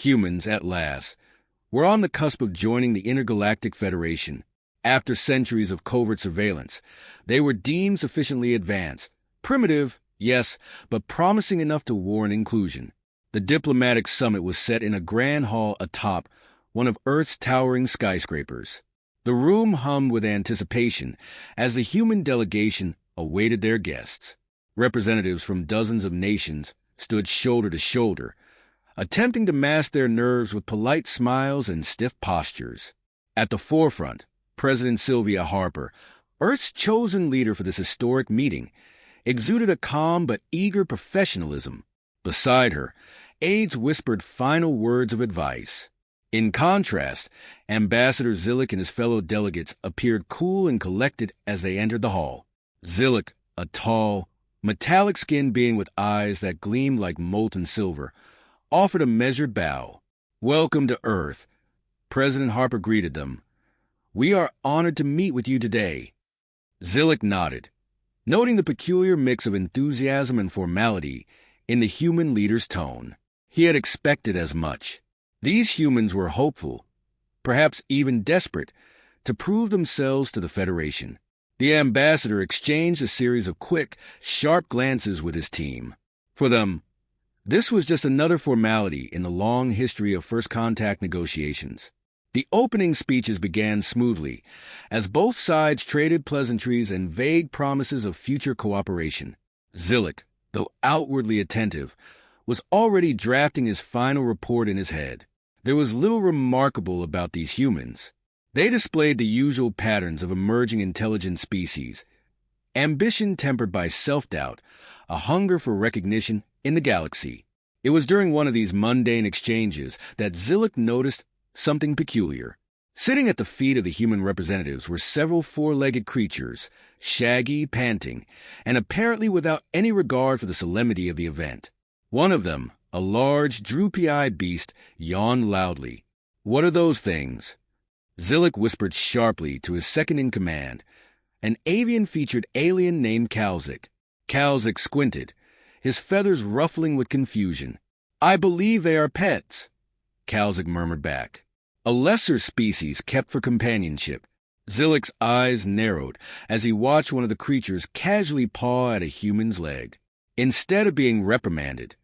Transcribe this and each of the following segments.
Humans, at last, were on the cusp of joining the Intergalactic Federation. After centuries of covert surveillance, they were deemed sufficiently advanced. Primitive, yes, but promising enough to warrant inclusion. The diplomatic summit was set in a grand hall atop one of Earth's towering skyscrapers. The room hummed with anticipation as the human delegation awaited their guests. Representatives from dozens of nations stood shoulder to shoulder, attempting to mask their nerves with polite smiles and stiff postures. At the forefront, President Sylvia Harper, Earth's chosen leader for this historic meeting, exuded a calm but eager professionalism. Beside her, aides whispered final words of advice. In contrast, Ambassador Zillick and his fellow delegates appeared cool and collected as they entered the hall. Zillick, a tall, metallic-skinned being with eyes that gleamed like molten silver, offered a measured bow. "Welcome to Earth," President Harper greeted them. "We are honored to meet with you today." Zillick nodded, noting the peculiar mix of enthusiasm and formality in the human leader's tone. He had expected as much. These humans were hopeful, perhaps even desperate, to prove themselves to the Federation. The ambassador exchanged a series of quick, sharp glances with his team. For them, this was just another formality in the long history of first contact negotiations. The opening speeches began smoothly, as both sides traded pleasantries and vague promises of future cooperation. Zillick, though outwardly attentive, was already drafting his final report in his head. There was little remarkable about these humans. They displayed the usual patterns of emerging intelligent species: ambition tempered by self-doubt, a hunger for recognition in the galaxy. It was during one of these mundane exchanges that Zillick noticed something peculiar. Sitting at the feet of the human representatives were several four-legged creatures, shaggy, panting, and apparently without any regard for the solemnity of the event. One of them, a large, droopy-eyed beast, yawned loudly. "What are those things?" Zillick whispered sharply to his second-in-command, an avian-featured alien named Kalzik. Kalzik squinted, his feathers ruffling with confusion. "I believe they are pets," Kalzik murmured back. "A lesser species kept for companionship." Zillick's eyes narrowed as he watched one of the creatures casually paw at a human's leg. Instead of being reprimanded,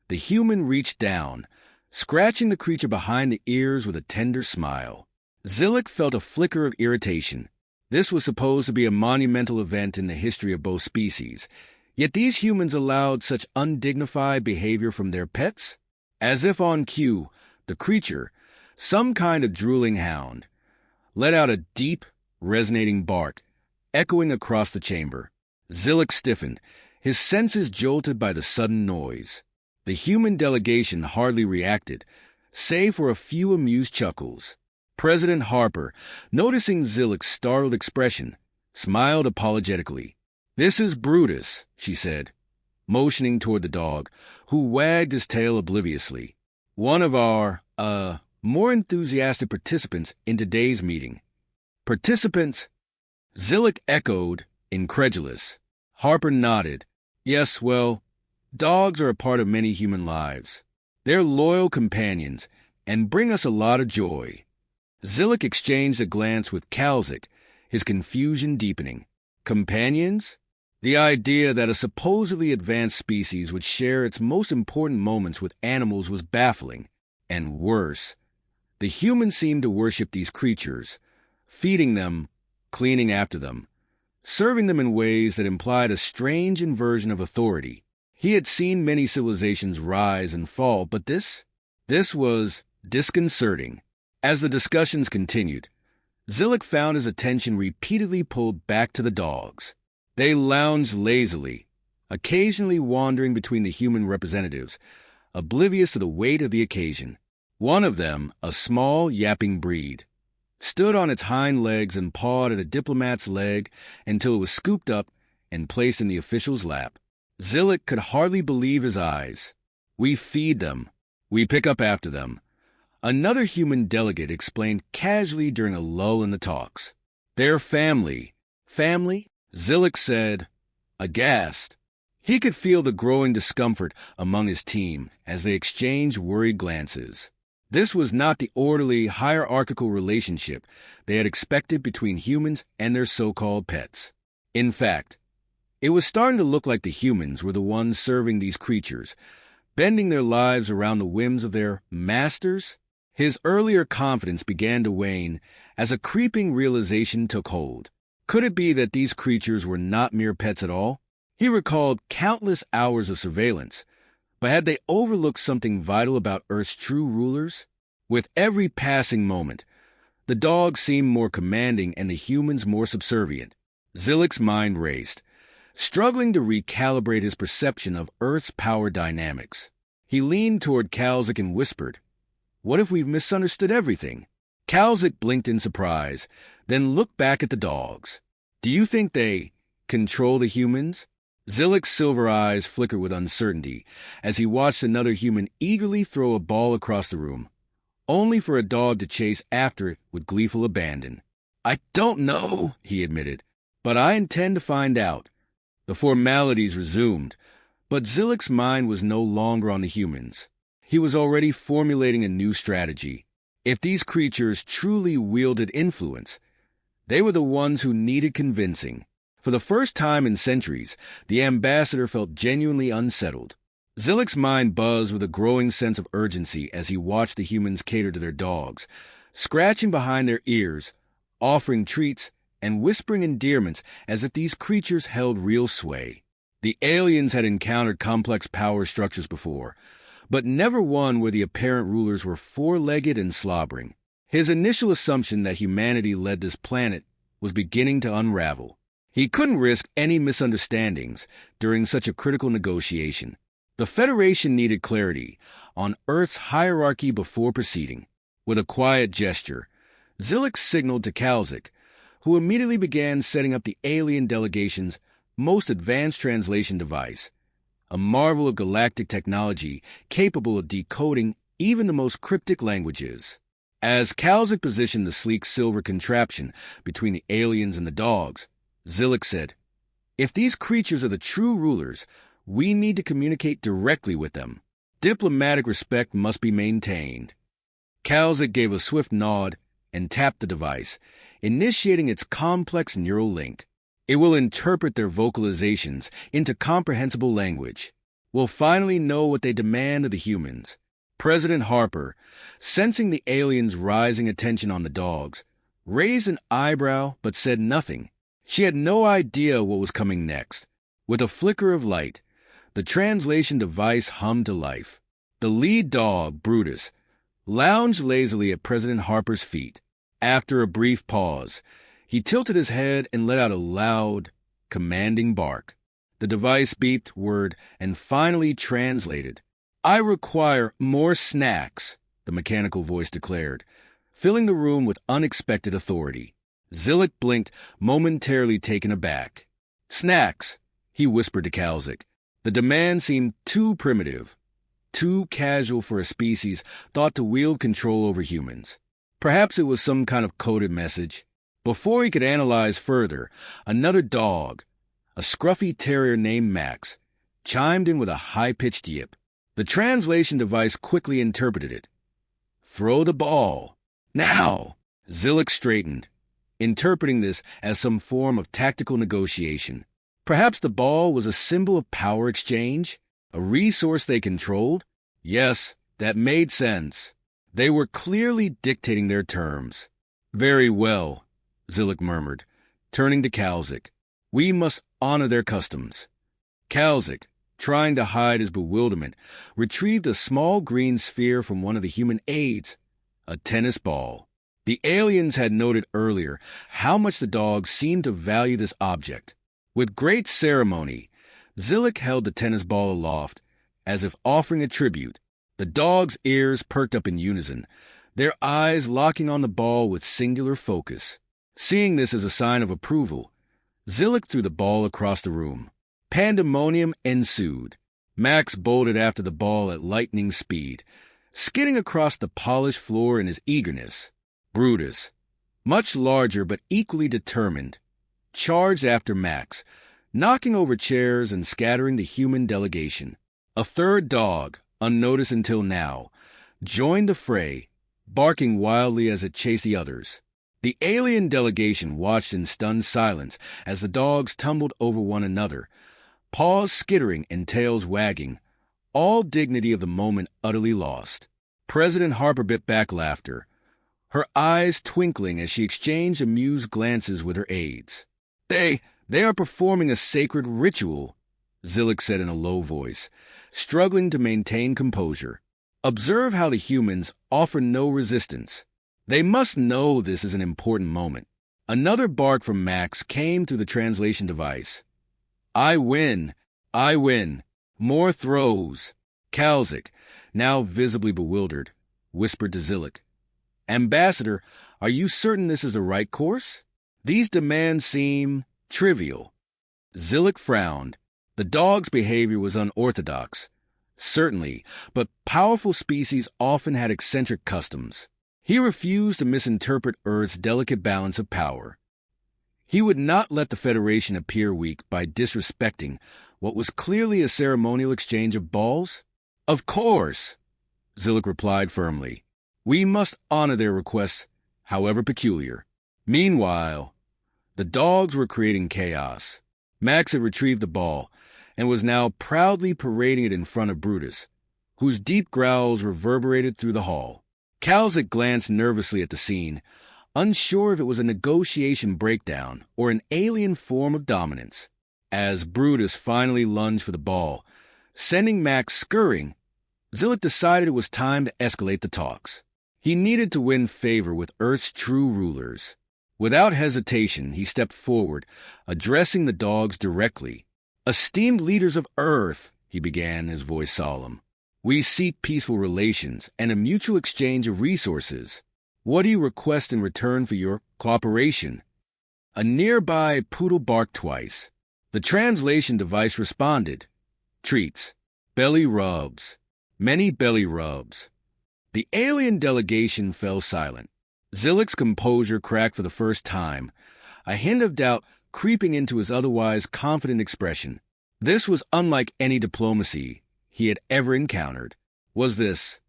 the human reached down, scratching the creature behind the ears with a tender smile. Zillick felt a flicker of irritation. This was supposed to be a monumental event in the history of both species, yet these humans allowed such undignified behavior from their pets? As if on cue, the creature, some kind of drooling hound, let out a deep, resonating bark, echoing across the chamber. Zillick stiffened, his senses jolted by the sudden noise. The human delegation hardly reacted, save for a few amused chuckles. President Harper, noticing Zillick's startled expression, smiled apologetically. "This is Brutus," she said, motioning toward the dog, who wagged his tail obliviously. "One of our, more enthusiastic participants in today's meeting." "Participants?" Zillick echoed, incredulous. Harper nodded. "Yes, well, dogs are a part of many human lives. They're loyal companions and bring us a lot of joy." Zillick exchanged a glance with Kalzik, his confusion deepening. Companions? The idea that a supposedly advanced species would share its most important moments with animals was baffling. And worse, the humans seemed to worship these creatures, feeding them, cleaning after them, serving them in ways that implied a strange inversion of authority. He had seen many civilizations rise and fall, but this was disconcerting. As the discussions continued, Zillick found his attention repeatedly pulled back to the dogs. They lounged lazily, occasionally wandering between the human representatives, oblivious to the weight of the occasion. One of them, a small, yapping breed, stood on its hind legs and pawed at a diplomat's leg until it was scooped up and placed in the official's lap. Zillick could hardly believe his eyes. "We feed them. We pick up after them," another human delegate explained casually during a lull in the talks. "They're family." "Family?" Zillick said, aghast. He could feel the growing discomfort among his team as they exchanged worried glances. This was not the orderly, hierarchical relationship they had expected between humans and their so-called pets. In fact, it was starting to look like the humans were the ones serving these creatures, bending their lives around the whims of their masters. His earlier confidence began to wane as a creeping realization took hold. Could it be that these creatures were not mere pets at all? He recalled countless hours of surveillance, but had they overlooked something vital about Earth's true rulers? With every passing moment, the dogs seemed more commanding and the humans more subservient. Zillick's mind raced, struggling to recalibrate his perception of Earth's power dynamics. He leaned toward Kalzik and whispered, "What if we've misunderstood everything?" Kalzik blinked in surprise, then looked back at the dogs. "Do you think they control the humans?" Zillick's silver eyes flickered with uncertainty as he watched another human eagerly throw a ball across the room, only for a dog to chase after it with gleeful abandon. "I don't know," he admitted, "but I intend to find out." The formalities resumed, but Zillick's mind was no longer on the humans. He was already formulating a new strategy. If these creatures truly wielded influence, they were the ones who needed convincing. For the first time in centuries, the ambassador felt genuinely unsettled. Zillick's mind buzzed with a growing sense of urgency as he watched the humans cater to their dogs, scratching behind their ears, offering treats, and whispering endearments as if these creatures held real sway. The aliens had encountered complex power structures before, but never one where the apparent rulers were four-legged and slobbering. His initial assumption that humanity led this planet was beginning to unravel. He couldn't risk any misunderstandings during such a critical negotiation. The Federation needed clarity on Earth's hierarchy before proceeding. With a quiet gesture, Zillick signaled to Kalzik, who immediately began setting up the alien delegation's most advanced translation device, a marvel of galactic technology capable of decoding even the most cryptic languages. As Kalzik positioned the sleek silver contraption between the aliens and the dogs, Zillick said, "If these creatures are the true rulers, we need to communicate directly with them. Diplomatic respect must be maintained." Kalzik gave a swift nod and tapped the device, initiating its complex neural link. It will interpret their vocalizations into comprehensible language. We'll finally know what they demand of the humans. President Harper, sensing the aliens' rising attention on the dogs, raised an eyebrow but said nothing. She had no idea what was coming next. With a flicker of light, the translation device hummed to life. The lead dog, Brutus, lounged lazily at President Harper's feet. After a brief pause, he tilted his head and let out a loud, commanding bark. The device beeped word and finally translated. "I require more snacks," the mechanical voice declared, filling the room with unexpected authority. Zillick blinked, momentarily taken aback. "Snacks," he whispered to Kalzik. The demand seemed too primitive, too casual for a species thought to wield control over humans. Perhaps it was some kind of coded message. Before he could analyze further, another dog, a scruffy terrier named Max, chimed in with a high-pitched yip. The translation device quickly interpreted it. "Throw the ball. Now!" Zillick straightened, interpreting this as some form of tactical negotiation. Perhaps the ball was a symbol of power exchange, a resource they controlled? Yes, that made sense. They were clearly dictating their terms. "Very well," Zillick murmured, turning to Kalzik. "We must honor their customs." Kalzik, trying to hide his bewilderment, retrieved a small green sphere from one of the human aides, a tennis ball. The aliens had noted earlier how much the dogs seemed to value this object. With great ceremony, Zillick held the tennis ball aloft, as if offering a tribute. The dogs' ears perked up in unison, their eyes locking on the ball with singular focus. Seeing this as a sign of approval, Zillick threw the ball across the room. Pandemonium ensued. Max bolted after the ball at lightning speed, skidding across the polished floor in his eagerness. Brutus, much larger but equally determined, charged after Max, knocking over chairs and scattering the human delegation. A third dog, unnoticed until now, joined the fray, barking wildly as it chased the others. The alien delegation watched in stunned silence as the dogs tumbled over one another, paws skittering and tails wagging, all dignity of the moment utterly lost. President Harper bit back laughter, her eyes twinkling as she exchanged amused glances with her aides. They are performing a sacred ritual," Zillick said in a low voice, struggling to maintain composure. "Observe how the humans offer no resistance. They must know this is an important moment." Another bark from Max came through the translation device. "I win! I win! More throws!" Kalzik, now visibly bewildered, whispered to Zillick, "Ambassador, are you certain this is the right course? These demands seem trivial." Zillick frowned. The dog's behavior was unorthodox, certainly, but powerful species often had eccentric customs. He refused to misinterpret Earth's delicate balance of power. He would not let the Federation appear weak by disrespecting what was clearly a ceremonial exchange of balls. "Of course," Zillick replied firmly. "We must honor their requests, however peculiar." Meanwhile, the dogs were creating chaos. Max had retrieved the ball and was now proudly parading it in front of Brutus, whose deep growls reverberated through the hall. Kalzik glanced nervously at the scene, unsure if it was a negotiation breakdown or an alien form of dominance. As Brutus finally lunged for the ball, sending Max scurrying, Zillick decided it was time to escalate the talks. He needed to win favor with Earth's true rulers. Without hesitation, he stepped forward, addressing the dogs directly. "Esteemed leaders of Earth," he began, his voice solemn, "we seek peaceful relations and a mutual exchange of resources. What do you request in return for your cooperation?" A nearby poodle barked twice. The translation device responded. "Treats. Belly rubs. Many belly rubs." The alien delegation fell silent. Zillick's composure cracked for the first time, a hint of doubt creeping into his otherwise confident expression. This was unlike any diplomacy he had ever encountered. Was this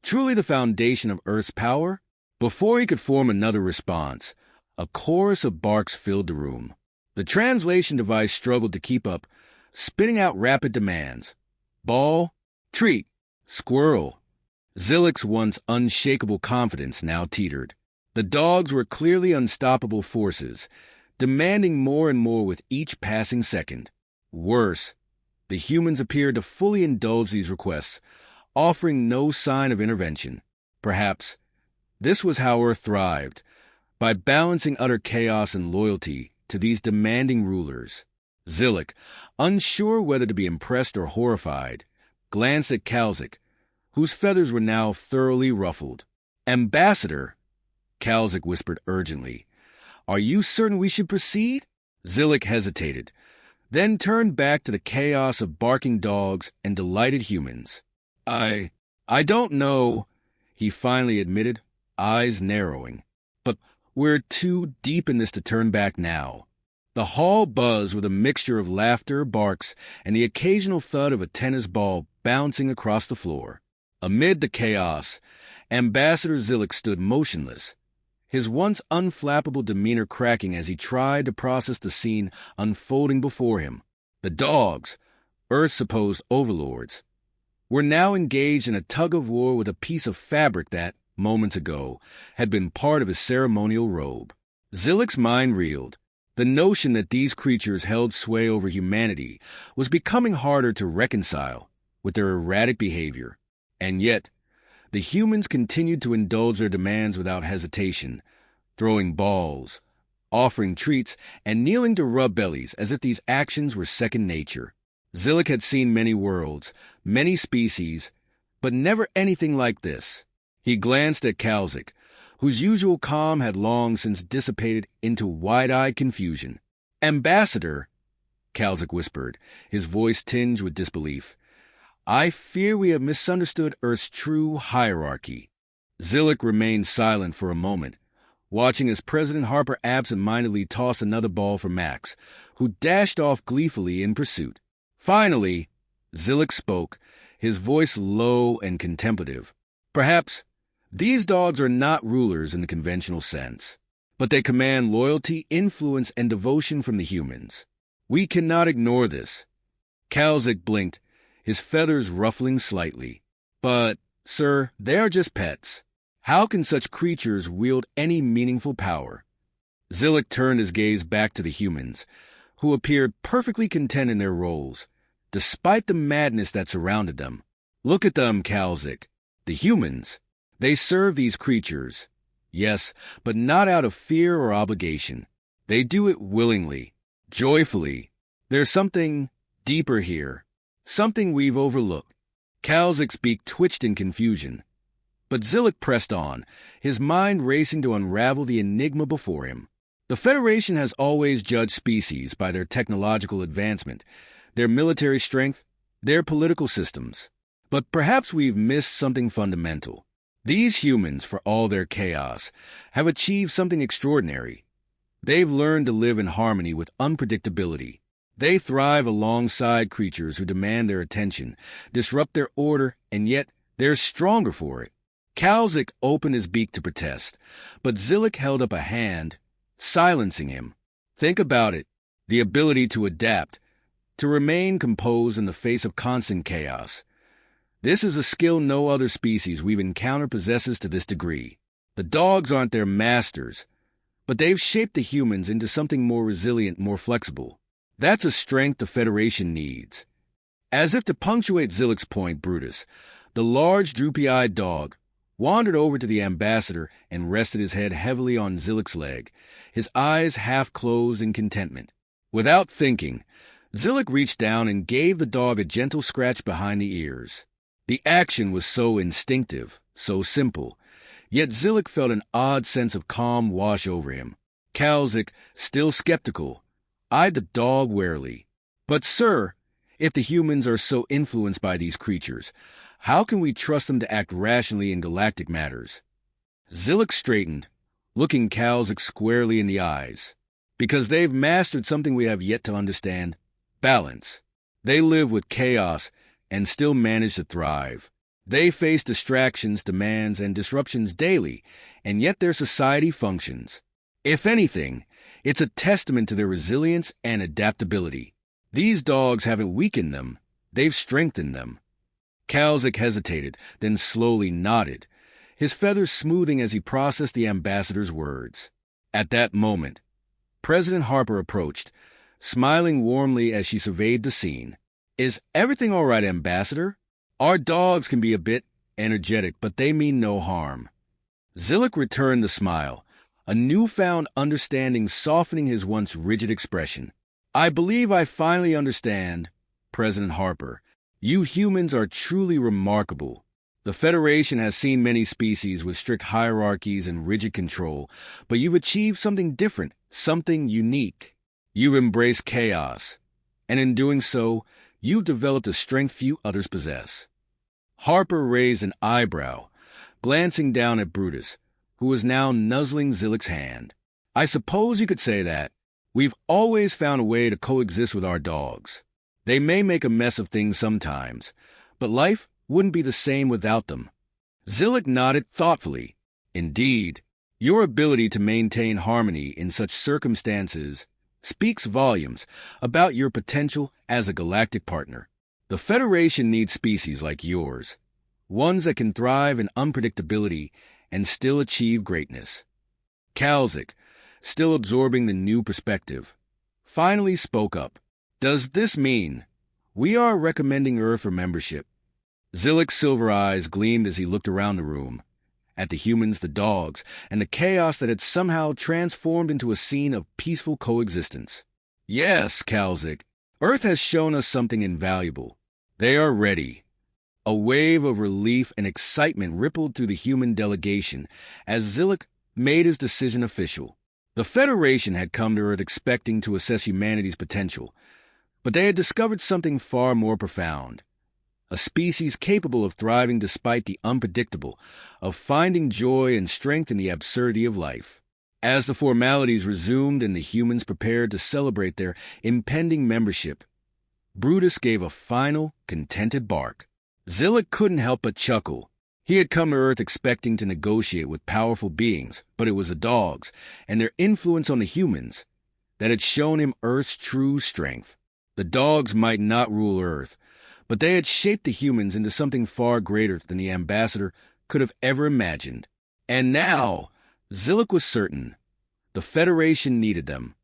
truly the foundation of Earth's power? Before he could form another response, a chorus of barks filled the room. The translation device struggled to keep up, spitting out rapid demands. Ball, treat, squirrel. Zillick's once unshakable confidence now teetered. The dogs were clearly unstoppable forces, demanding more and more with each passing second. Worse, the humans appeared to fully indulge these requests, offering no sign of intervention. Perhaps this was how Earth thrived, by balancing utter chaos and loyalty to these demanding rulers. Zillick, unsure whether to be impressed or horrified, glanced at Kalzik, whose feathers were now thoroughly ruffled. "Ambassador," Kalzik whispered urgently, "are you certain we should proceed?" Zillick hesitated, then turned back to the chaos of barking dogs and delighted humans. I don't know," he finally admitted, eyes narrowing. "But we're too deep in this to turn back now." The hall buzzed with a mixture of laughter, barks, and the occasional thud of a tennis ball bouncing across the floor. Amid the chaos, Ambassador Zillick stood motionless, his once unflappable demeanor cracking as he tried to process the scene unfolding before him. The dogs, Earth's supposed overlords, were now engaged in a tug-of-war with a piece of fabric that, moments ago, had been part of his ceremonial robe. Zillick's mind reeled. The notion that these creatures held sway over humanity was becoming harder to reconcile with their erratic behavior. And yet, the humans continued to indulge their demands without hesitation, throwing balls, offering treats, and kneeling to rub bellies as if these actions were second nature. Zillick had seen many worlds, many species, but never anything like this. He glanced at Kalzik, whose usual calm had long since dissipated into wide-eyed confusion. "Ambassador," Kalzik whispered, his voice tinged with disbelief, "I fear we have misunderstood Earth's true hierarchy." Zillick remained silent for a moment, watching as President Harper absent-mindedly tossed another ball for Max, who dashed off gleefully in pursuit. Finally, Zillick spoke, his voice low and contemplative. Perhaps these dogs are not rulers in the conventional sense, but they command loyalty, influence, and devotion from the humans. We cannot ignore this. Kalzik blinked, his feathers ruffling slightly. But, sir, they are just pets. How can such creatures wield any meaningful power? Zillick turned his gaze back to the humans, who appeared perfectly content in their roles, despite the madness that surrounded them. Look at them, Kalzik. The humans. They serve these creatures. Yes, but not out of fear or obligation. They do it willingly, joyfully. There's something deeper here, something we've overlooked. Kalzik's beak twitched in confusion, but Zillick pressed on, his mind racing to unravel the enigma before him. The Federation has always judged species by their technological advancement, their military strength, their political systems. But perhaps we've missed something fundamental. These humans, for all their chaos, have achieved something extraordinary. They've learned to live in harmony with unpredictability. They thrive alongside creatures who demand their attention, disrupt their order, and yet they're stronger for it. Kalzik opened his beak to protest, but Zillick held up a hand, silencing him. Think about it. The ability to adapt, to remain composed in the face of constant chaos. This is a skill no other species we've encountered possesses to this degree. The dogs aren't their masters, but they've shaped the humans into something more resilient, more flexible. That's a strength the Federation needs. As if to punctuate Zillick's point, Brutus, the large, droopy-eyed dog, wandered over to the ambassador and rested his head heavily on Zillick's leg, his eyes half closed in contentment. Without thinking, Zillick reached down and gave the dog a gentle scratch behind the ears. The action was so instinctive, so simple, yet Zillick felt an odd sense of calm wash over him. Kalzik, still skeptical, eyed the dog warily. But, sir, if the humans are so influenced by these creatures, how can we trust them to act rationally in galactic matters? Zillick straightened, looking Kalzik squarely in the eyes. Because they've mastered something we have yet to understand. Balance. They live with chaos and still manage to thrive. They face distractions, demands, and disruptions daily, and yet their society functions. If anything, it's a testament to their resilience and adaptability. These dogs haven't weakened them, they've strengthened them. Kalzik hesitated, then slowly nodded, his feathers smoothing as he processed the ambassador's words. At that moment, President Harper approached, smiling warmly as she surveyed the scene. Is everything all right, Ambassador? Our dogs can be a bit energetic, but they mean no harm. Zillick returned the smile, a newfound understanding softening his once rigid expression. I believe I finally understand, President Harper. You humans are truly remarkable. The Federation has seen many species with strict hierarchies and rigid control, but you've achieved something different, something unique. You've embraced chaos, and in doing so, you've developed a strength few others possess. Harper raised an eyebrow, glancing down at Brutus, who was now nuzzling Zillick's hand. I suppose you could say that. We've always found a way to coexist with our dogs. They may make a mess of things sometimes, but life wouldn't be the same without them. Zillick nodded thoughtfully. Indeed, your ability to maintain harmony in such circumstances speaks volumes about your potential as a galactic partner. The Federation needs species like yours, ones that can thrive in unpredictability and still achieve greatness. Kalzik, still absorbing the new perspective, finally spoke up. Does this mean we are recommending Earth for membership? Zillick's silver eyes gleamed as he looked around the room, at the humans, the dogs, and the chaos that had somehow transformed into a scene of peaceful coexistence. Yes, Kalzik, Earth has shown us something invaluable. They are ready. A wave of relief and excitement rippled through the human delegation as Zillick made his decision official. The Federation had come to Earth expecting to assess humanity's potential, but they had discovered something far more profound. A species capable of thriving despite the unpredictable, of finding joy and strength in the absurdity of life. As the formalities resumed and the humans prepared to celebrate their impending membership, Brutus gave a final, contented bark. Zillick couldn't help but chuckle. He had come to Earth expecting to negotiate with powerful beings, but it was the dogs and their influence on the humans that had shown him Earth's true strength. The dogs might not rule Earth, but they had shaped the humans into something far greater than the ambassador could have ever imagined. And now, Zillick was certain the Federation needed them.